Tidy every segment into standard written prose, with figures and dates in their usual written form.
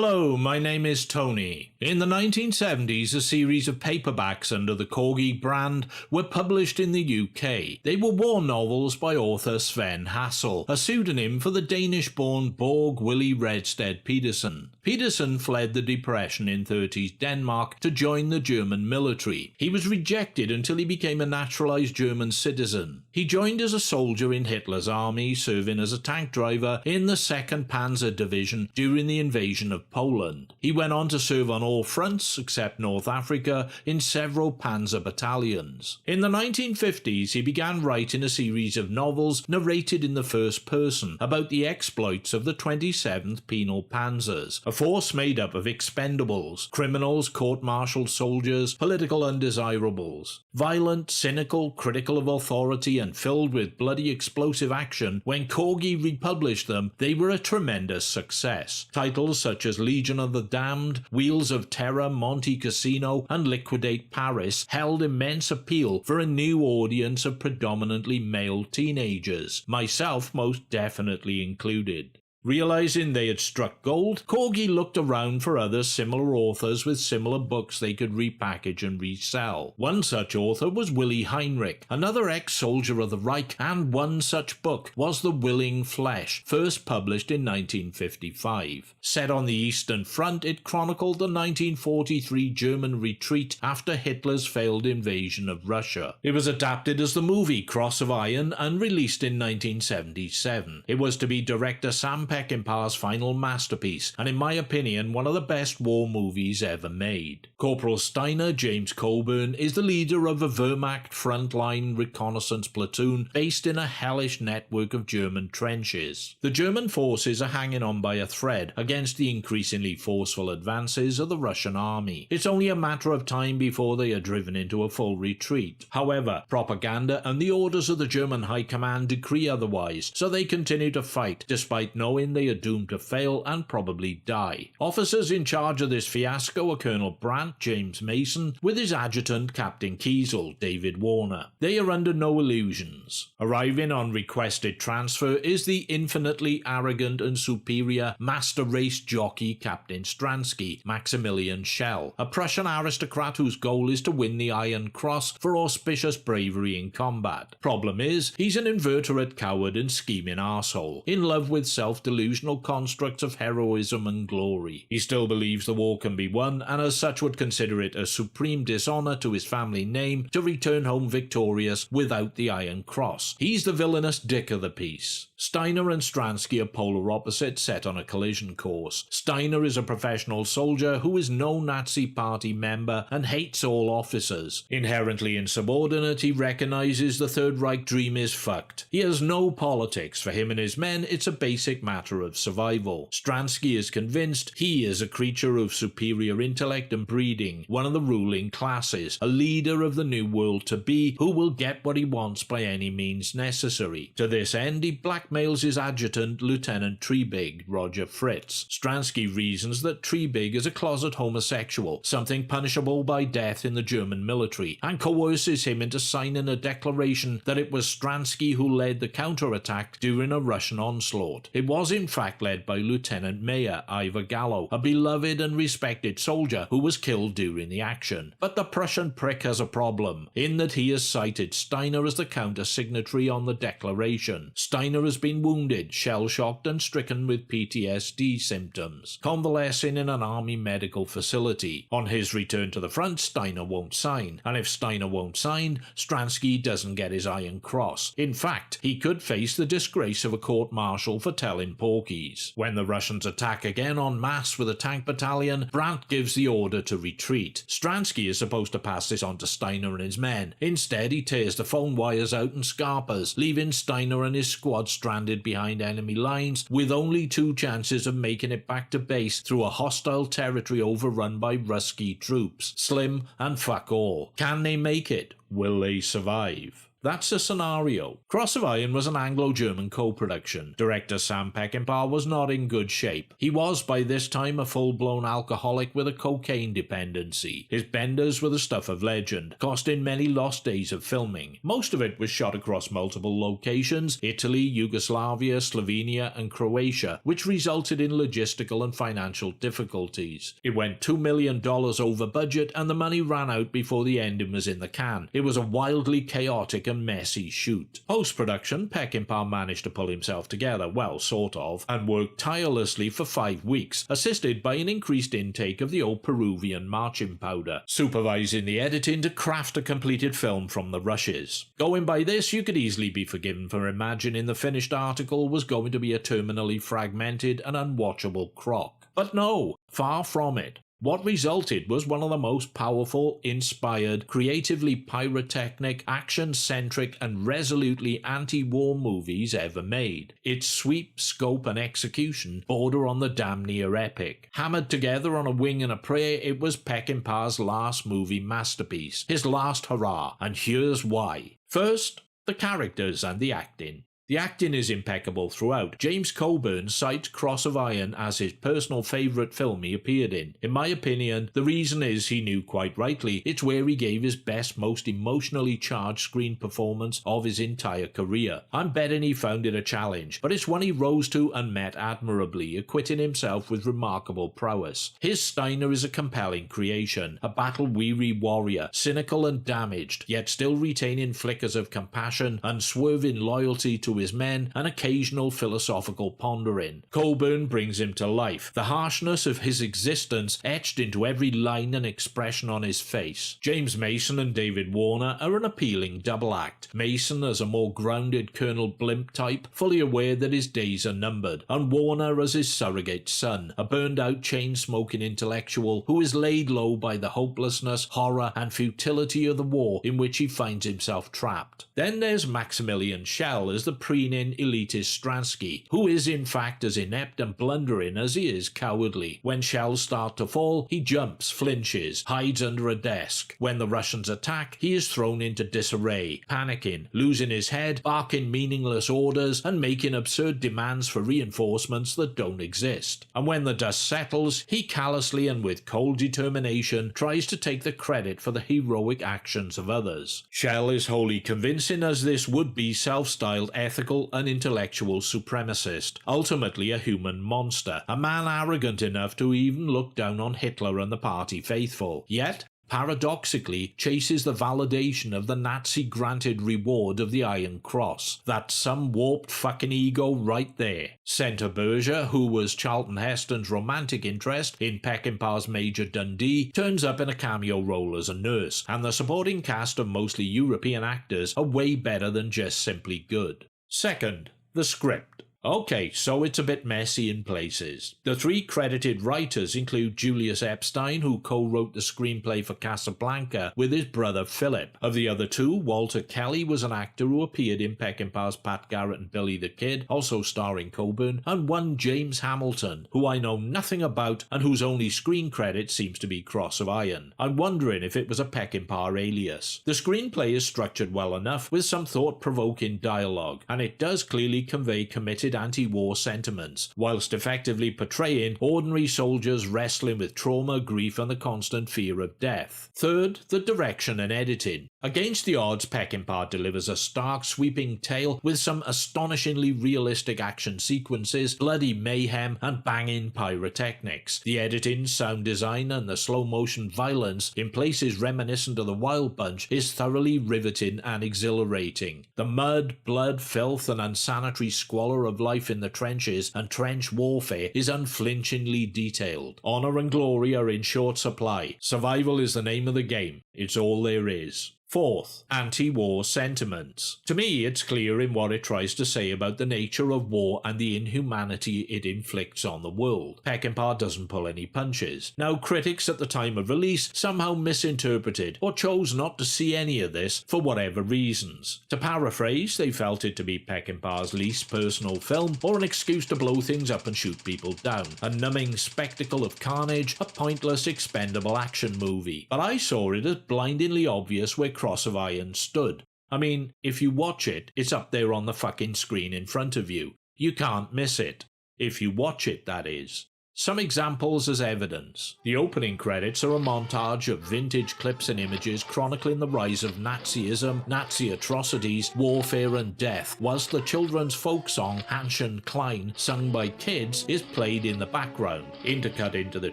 Hello, my name is Tony. In the 1970s, a series of paperbacks under the Corgi brand were published in the UK. They were war novels by author Sven Hassel, a pseudonym for the Danish-born Borg Willy Redstead Petersen. Petersen fled the Depression in 30s Denmark to join the German military. He was rejected until he became a naturalized German citizen. He joined as a soldier in Hitler's army, serving as a tank driver in the 2nd Panzer Division during the invasion of Poland. He went on to serve on all fronts except North Africa in several panzer battalions. In the 1950s, he began writing a series of novels narrated in the first person about the exploits of the 27th Penal Panzers, a force made up of expendables, criminals, court-martialed soldiers, political undesirables. Violent, cynical, critical of authority, and filled with bloody explosive action, when Corgi republished them, they were a tremendous success. Titles such as Legion of the Damned, Wheels of Terror, Monte Cassino, and Liquidate Paris held immense appeal for a new audience of predominantly male teenagers, myself most definitely included. Realizing they had struck gold, Corgi looked around for other similar authors with similar books they could repackage and resell. One such author was Willy Heinrich, another ex-soldier of the Reich, and one such book was The Willing Flesh, first published in 1955. Set on the Eastern Front, it chronicled the 1943 German retreat after Hitler's failed invasion of Russia. It was adapted as the movie Cross of Iron and released in 1977. It was to be director Sam Peckinpah's final masterpiece, and in my opinion one of the best war movies ever made. Corporal Steiner, James Coburn, is the leader of a Wehrmacht frontline reconnaissance platoon based in a hellish network of German trenches. The German forces are hanging on by a thread against the increasingly forceful advances of the Russian army. It's only a matter of time before they are driven into a full retreat. However, propaganda and the orders of the German High Command decree otherwise, so they continue to fight despite knowing they are doomed to fail and probably die. Officers in charge of this fiasco are Colonel Brandt, James Mason, with his adjutant Captain Kiesel, David Warner. They are under no illusions. Arriving on requested transfer is the infinitely arrogant and superior master race jockey Captain Stransky, Maximilian Schell, a Prussian aristocrat whose goal is to win the Iron Cross for auspicious bravery in combat. Problem is, he's an inveterate coward and scheming arsehole, in love with self-delusional constructs of heroism and glory. He still believes the war can be won, and as such would consider it a supreme dishonor to his family name to return home victorious without the Iron Cross. He's the villainous dick of the piece. Steiner and Stransky are polar opposites set on a collision course. Steiner is a professional soldier who is no Nazi party member and hates all officers. Inherently insubordinate, he recognizes the Third Reich dream is fucked. He has no politics. For him and his men, it's a basic matter of survival. Stransky is convinced he is a creature of superior intellect and breeding, one of the ruling classes, a leader of the new world to be, who will get what he wants by any means necessary. To this end, he blackmails his adjutant, Lieutenant Triebig, Roger Fritz. Stransky reasons that Triebig is a closet homosexual, something punishable by death in the German military, and coerces him into signing a declaration that it was Stransky who led the counterattack during a Russian onslaught. It was in fact led by Lieutenant Mayor Ivor Gallo, a beloved and respected soldier who was killed during the action. But the Prussian prick has a problem, in that he has cited Steiner as the counter-signatory on the declaration. Steiner has been wounded, shell-shocked and stricken with PTSD symptoms, convalescing in an army medical facility. On his return to the front, Steiner won't sign, and if Steiner won't sign, Stransky doesn't get his Iron Cross. In fact, he could face the disgrace of a court-martial for telling porkies. When the Russians attack again en masse with a tank battalion, Brandt gives the order to retreat. Stransky is supposed to pass this on to Steiner and his men. Instead, he tears the phone wires out and scarpers, leaving Steiner and his squad stranded behind enemy lines with only 2 chances of making it back to base through a hostile territory overrun by Ruski troops. Slim and fuck all. Can they make it? Will they survive? That's the scenario. Cross of Iron was an Anglo-German co-production. Director Sam Peckinpah was not in good shape. He was by this time a full-blown alcoholic with a cocaine dependency. His benders were the stuff of legend, costing many lost days of filming. Most of it was shot across multiple locations: Italy, Yugoslavia, Slovenia and Croatia, which resulted in logistical and financial difficulties. It went $2 million over budget and the money ran out before the ending was in the can. It was a wildly chaotic and messy shoot. Post-production, Peckinpah managed to pull himself together, well, sort of, and worked tirelessly for 5 weeks, assisted by an increased intake of the old Peruvian marching powder, supervising the editing to craft a completed film from the rushes. Going by this, you could easily be forgiven for imagining the finished article was going to be a terminally fragmented and unwatchable crock. But no, far from it. What resulted was one of the most powerful, inspired, creatively pyrotechnic, action-centric and resolutely anti-war movies ever made. Its sweep, scope and execution border on the damn near epic. Hammered together on a wing and a prayer, it was Peckinpah's last movie masterpiece, his last hurrah, and here's why. First, the characters and the acting. The acting is impeccable throughout. James Coburn cites Cross of Iron as his personal favourite film he appeared in. In my opinion, the reason is he knew quite rightly it's where he gave his best, most emotionally charged screen performance of his entire career. I'm betting he found it a challenge, but it's one he rose to and met admirably, acquitting himself with remarkable prowess. His Steiner is a compelling creation, a battle-weary warrior, cynical and damaged, yet still retaining flickers of compassion, unswerving loyalty to his men, and occasional philosophical pondering. Coburn brings him to life, the harshness of his existence etched into every line and expression on his face. James Mason and David Warner are an appealing double act. Mason as a more grounded Colonel Blimp type, fully aware that his days are numbered, and Warner as his surrogate son, a burned-out chain-smoking intellectual who is laid low by the hopelessness, horror, and futility of the war in which he finds himself trapped. Then there's Maximilian Schell as the preening elitist Stransky, who is in fact as inept and blundering as he is cowardly. When shells start to fall, he jumps, flinches, hides under a desk. When the Russians attack, he is thrown into disarray, panicking, losing his head, barking meaningless orders, and making absurd demands for reinforcements that don't exist. And when the dust settles, he callously and with cold determination tries to take the credit for the heroic actions of others. Schell is wholly convincing as this would-be self-styled ethical and intellectual supremacist, ultimately a human monster, a man arrogant enough to even look down on Hitler and the party faithful, yet paradoxically chases the validation of the Nazi-granted reward of the Iron Cross. That's some warped fucking ego right there. Senta Berger, who was Charlton Heston's romantic interest in Peckinpah's Major Dundee, turns up in a cameo role as a nurse, and the supporting cast of mostly European actors are way better than just simply good. Second, the script. Okay, so it's a bit messy in places. The 3 credited writers include Julius Epstein, who co-wrote the screenplay for Casablanca with his brother Philip. Of the other 2, Walter Kelly was an actor who appeared in Peckinpah's Pat Garrett and Billy the Kid, also starring Coburn, and one James Hamilton, who I know nothing about and whose only screen credit seems to be Cross of Iron. I'm wondering if it was a Peckinpah alias. The screenplay is structured well enough, with some thought-provoking dialogue, and it does clearly convey committed anti-war sentiments, whilst effectively portraying ordinary soldiers wrestling with trauma, grief and the constant fear of death. Third, the direction and editing. Against the odds, Peckinpah delivers a stark, sweeping tale with some astonishingly realistic action sequences, bloody mayhem and banging pyrotechnics. The editing, sound design and the slow-motion violence, in places reminiscent of the Wild Bunch, is thoroughly riveting and exhilarating. The mud, blood, filth and unsanitary squalor of life in the trenches and trench warfare is unflinchingly detailed. Honour and glory are in short supply. Survival is the name of the game. It's all there is. Fourth, anti-war sentiments. To me, it's clear in what it tries to say about the nature of war and the inhumanity it inflicts on the world. Peckinpah doesn't pull any punches. Now, critics at the time of release somehow misinterpreted or chose not to see any of this for whatever reasons. To paraphrase, they felt it to be Peckinpah's least personal film or an excuse to blow things up and shoot people down. A numbing spectacle of carnage, a pointless, expendable action movie. But I saw it as blindingly obvious where Cross of Iron stood. I mean, if you watch it, it's up there on the fucking screen in front of you. You can't miss it. If you watch it, that is. Some examples as evidence. The opening credits are a montage of vintage clips and images chronicling the rise of Nazism, Nazi atrocities, warfare and death, whilst the children's folk song Hanschen Klein, sung by kids, is played in the background. Intercut into the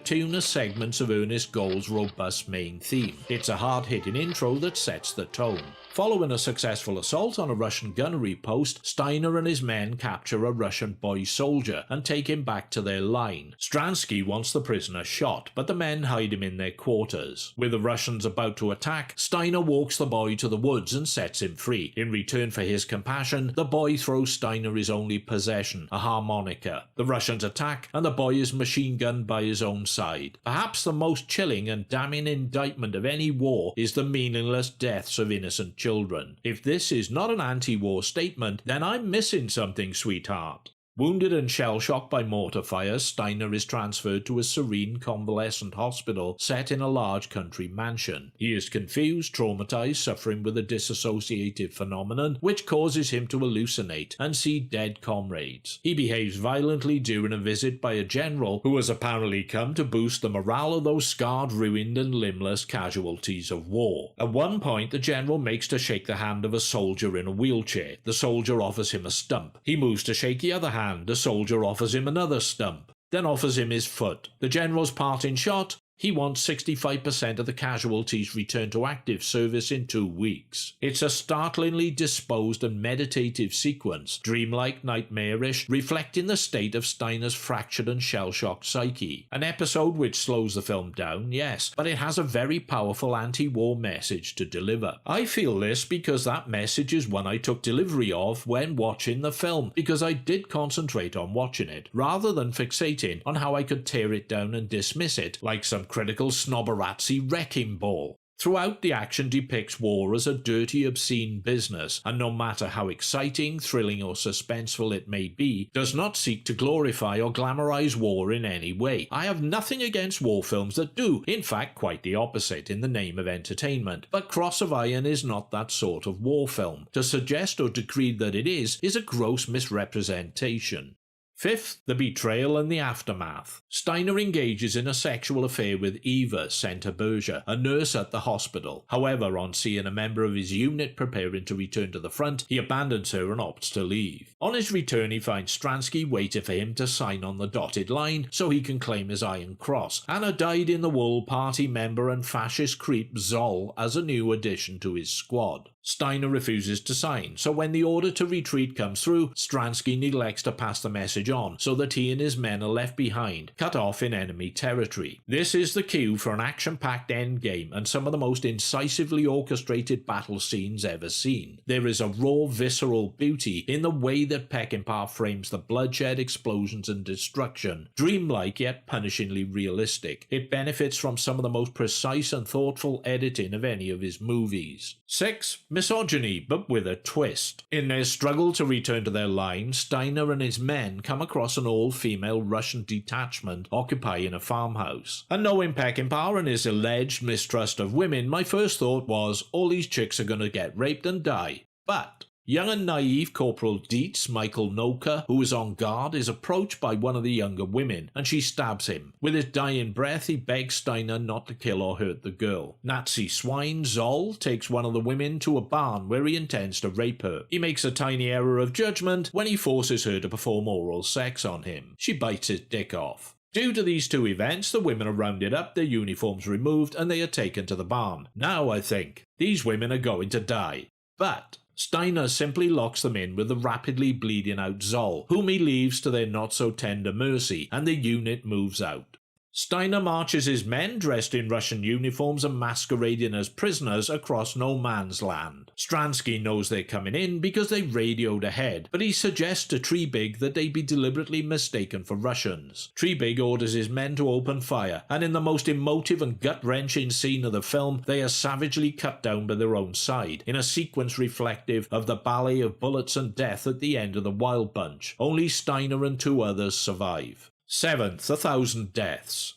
tune are segments of Ernest Gold's robust main theme. It's a hard-hitting intro that sets the tone. Following a successful assault on a Russian gunnery post, Steiner and his men capture a Russian boy soldier and take him back to their line. Stransky wants the prisoner shot, but the men hide him in their quarters. With the Russians about to attack, Steiner walks the boy to the woods and sets him free. In return for his compassion, the boy throws Steiner his only possession, a harmonica. The Russians attack, and the boy is machine-gunned by his own side. Perhaps the most chilling and damning indictment of any war is the meaningless deaths of innocent children. If this is not an anti-war statement, then I'm missing something, sweetheart. Wounded and shell-shocked by mortar fires, Steiner is transferred to a serene convalescent hospital set in a large country mansion. He is confused, traumatized, suffering with a dissociative phenomenon which causes him to hallucinate and see dead comrades. He behaves violently during a visit by a general who has apparently come to boost the morale of those scarred, ruined and limbless casualties of war. At one point, the general makes to shake the hand of a soldier in a wheelchair. The soldier offers him a stump. He moves to shake the other hand. The soldier offers him another stump, then offers him his foot. The general's parting shot: he wants 65% of the casualties returned to active service in 2 weeks. It's a startlingly disposed and meditative sequence, dreamlike, nightmarish, reflecting the state of Steiner's fractured and shell-shocked psyche. An episode which slows the film down, yes, but it has a very powerful anti-war message to deliver. I feel this because that message is one I took delivery of when watching the film, because I did concentrate on watching it, rather than fixating on how I could tear it down and dismiss it, like some critical snobberazzi wrecking ball. Throughout, the action depicts war as a dirty, obscene business, and no matter how exciting, thrilling or suspenseful it may be, does not seek to glorify or glamorize war in any way. I have nothing against war films that do, in fact quite the opposite, in the name of entertainment, but Cross of Iron is not that sort of war film. To suggest or decree that it is a gross misrepresentation. Fifth, the betrayal and the aftermath. Steiner engages in a sexual affair with Eva Centerberger, a nurse at the hospital. However, on seeing a member of his unit preparing to return to the front, he abandons her and opts to leave. On his return, he finds Stransky waiting for him to sign on the dotted line so he can claim his Iron Cross, and a dyed-in-the-wool party member and fascist creep Zoll as a new addition to his squad. Steiner refuses to sign, so when the order to retreat comes through, Stransky neglects to pass the message on, so that he and his men are left behind, cut off in enemy territory. This is the cue for an action-packed endgame and some of the most incisively orchestrated battle scenes ever seen. There is a raw, visceral beauty in the way that Peckinpah frames the bloodshed, explosions and destruction, dreamlike yet punishingly realistic. It benefits from some of the most precise and thoughtful editing of any of his movies. 6. Misogyny, but with a twist. In their struggle to return to their line, Steiner and his men come across an all-female Russian detachment occupying a farmhouse. And knowing Peckinpah and his alleged mistrust of women, my first thought was, all these chicks are gonna get raped and die. But young and naive Corporal Dietz, Michael Noka, who is on guard, is approached by one of the younger women, and she stabs him. With his dying breath, he begs Steiner not to kill or hurt the girl. Nazi swine Zoll takes one of the women to a barn where he intends to rape her. He makes a tiny error of judgment when he forces her to perform oral sex on him. She bites his dick off. Due to these two events, the women are rounded up, their uniforms removed, and they are taken to the barn. Now I think, these women are going to die. But Steiner simply locks them in with the rapidly bleeding out Zoll, whom he leaves to their not-so-tender mercy, and the unit moves out. Steiner marches his men dressed in Russian uniforms and masquerading as prisoners across no man's land. Stransky knows they're coming in because they radioed ahead, but he suggests to Trebig that they be deliberately mistaken for Russians. Trebig orders his men to open fire, and in the most emotive and gut-wrenching scene of the film, they are savagely cut down by their own side, in a sequence reflective of the ballet of bullets and death at the end of the Wild Bunch. Only Steiner and two others survive. 7th, 1,000 Deaths.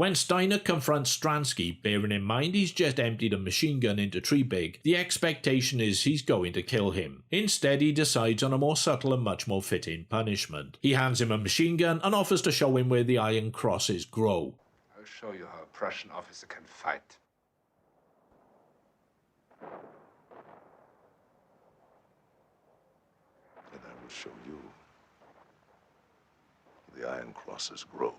When Steiner confronts Stransky, bearing in mind he's just emptied a machine gun into Treebig, the expectation is he's going to kill him. Instead, he decides on a more subtle and much more fitting punishment. He hands him a machine gun and offers to show him where the iron crosses grow. I'll show you how a Prussian officer can fight. And I will show you the iron crosses grow.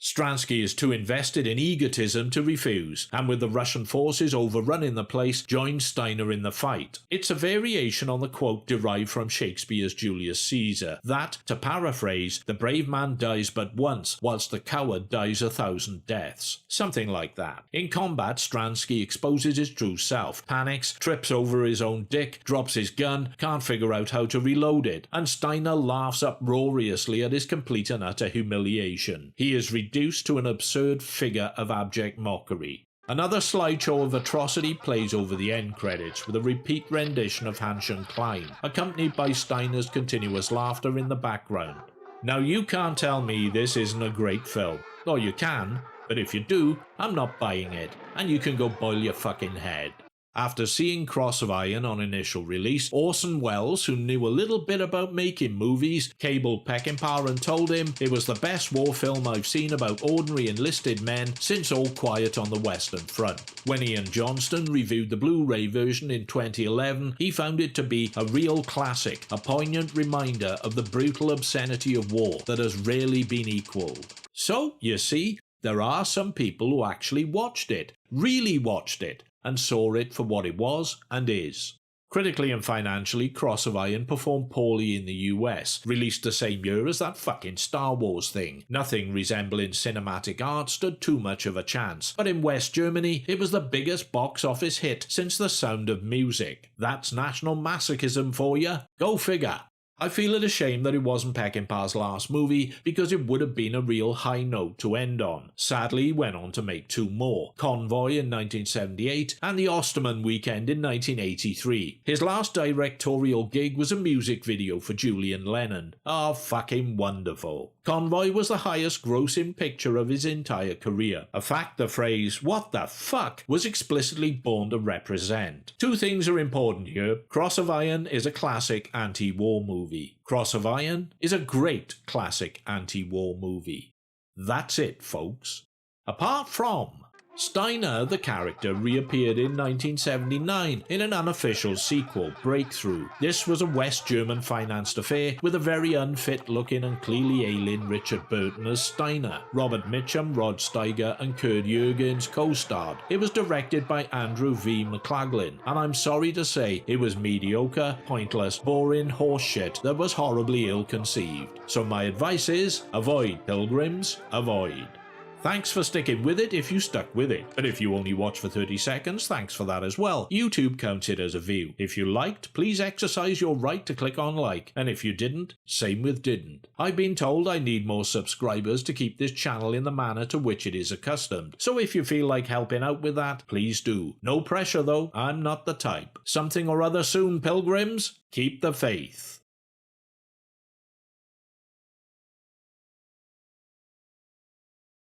Stransky is too invested in egotism to refuse, and with the Russian forces overrunning the place, joins Steiner in the fight. It's a variation on the quote derived from Shakespeare's Julius Caesar, that, to paraphrase, the brave man dies but once, whilst the coward dies 1,000 deaths. Something like that. In combat, Stransky exposes his true self, panics, trips over his own dick, drops his gun, can't figure out how to reload it, and Steiner laughs uproariously at his complete and utter humiliation. He is reduced to an absurd figure of abject mockery. Another slideshow of atrocity plays over the end credits with a repeat rendition of Hanshin Klein, accompanied by Steiner's continuous laughter in the background. Now you can't tell me this isn't a great film. Or you can, but if you do, I'm not buying it, and you can go boil your fucking head. After seeing Cross of Iron on initial release, Orson Welles, who knew a little bit about making movies, cabled Peckinpah and told him it was the best war film I've seen about ordinary enlisted men since All Quiet on the Western Front. When Ian Johnston reviewed the Blu-ray version in 2011, he found it to be a real classic, a poignant reminder of the brutal obscenity of war that has rarely been equalled. So, you see, there are some people who actually watched it, really watched it, and saw it for what it was and is. Critically and financially, Cross of Iron performed poorly in the US, released the same year as that fucking Star Wars thing. Nothing resembling cinematic art stood too much of a chance, but in West Germany, it was the biggest box office hit since The Sound of Music. That's national masochism for you. Go figure. I feel it a shame that it wasn't Peckinpah's last movie, because it would have been a real high note to end on. Sadly, he went on to make two more, Convoy in 1978 and The Osterman Weekend in 1983. His last directorial gig was a music video for Julian Lennon. Oh, fucking wonderful. Convoy was the highest grossing picture of his entire career, a fact the phrase, "what the fuck," was explicitly born to represent. Two things are important here. Cross of Iron is a classic anti-war movie. Cross of Iron is a great classic anti-war movie. That's it, folks. Apart from Steiner, the character, reappeared in 1979 in an unofficial sequel, Breakthrough. This was a West German financed affair with a very unfit-looking and clearly alien Richard Burton as Steiner. Robert Mitchum, Rod Steiger and Kurt Jürgens co-starred. It was directed by Andrew V. McLaughlin, and I'm sorry to say it was mediocre, pointless, boring horseshit that was horribly ill-conceived. So my advice is, avoid, pilgrims, avoid. Thanks for sticking with it if you stuck with it, but if you only watched for 30 seconds, thanks for that as well. YouTube counts it as a view. If you liked, please exercise your right to click on like, and if you didn't, same with didn't. I've been told I need more subscribers to keep this channel in the manner to which it is accustomed, so if you feel like helping out with that, please do. No pressure though, I'm not the type. Something or other soon, pilgrims. Keep the faith.